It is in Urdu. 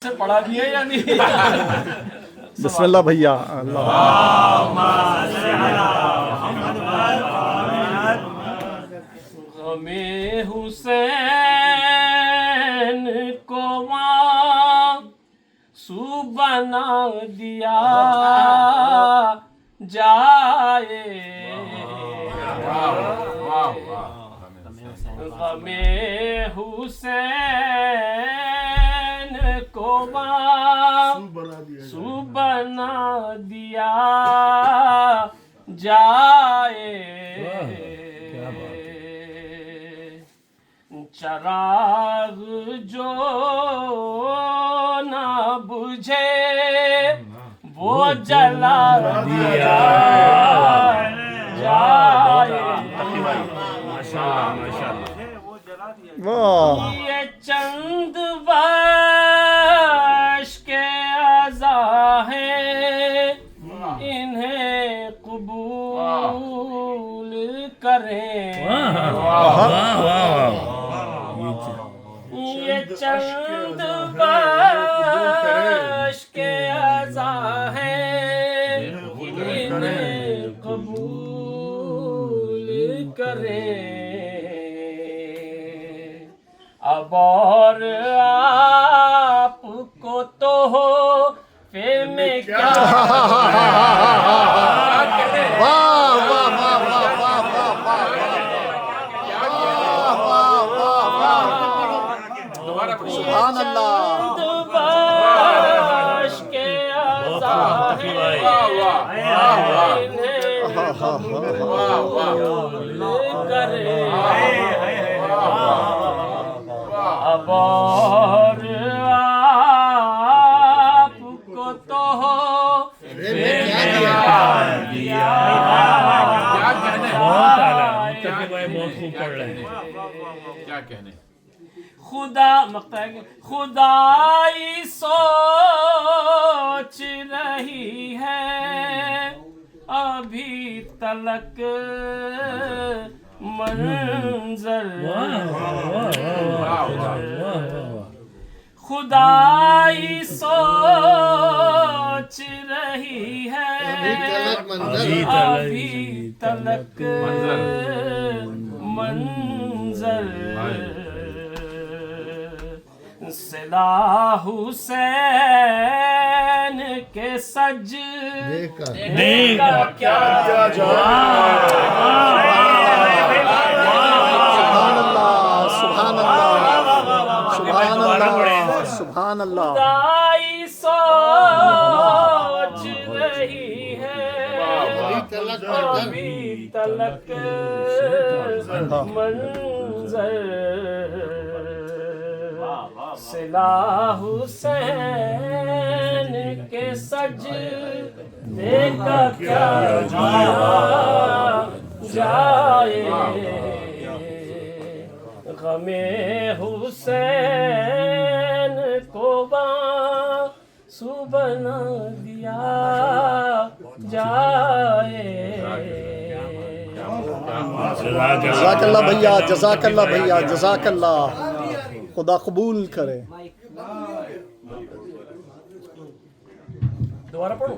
سے پڑھا بھی ہے یا نہیں؟ بسم اللہ بھیا. اللہ غم حسین کو مانسوب بنا دیا جائے. غم حسین کو مانسوب بنا دیا جائے. چراغ جو نہ بجھے وہ جلا دیا جائے. یہ چند بش کے اعضاء ہیں انہیں قبول کریں. یہ چند بش کے اعضاء ہیں انہیں قبول کریں. اب اور آپ کو تو ہو پھر میں کیا سبحان اللہ. بش کے اعضاء ہیں کرے. اب اور آپ کو تو ہو کیا کہنے خدا خدائی سوچ رہی ہے ابھی تلک منظر. خدائی سوچ رہی ہے ابھی تلک منظر. صلاح حسین کے سجدے کا کیا سبحان اللہ. سبحان اللہ. خدائی سوچ رہی ہے ابھی تلک منظر. صلاح حسین کے سجدے کا کیا جائے. غم حسین کو مانسوب بنا دیا جائے. جزاک اللہ بھیا. جزاک اللہ بھیا. جزاک اللہ. خدا قبول کرے. دوبارہ پڑھو.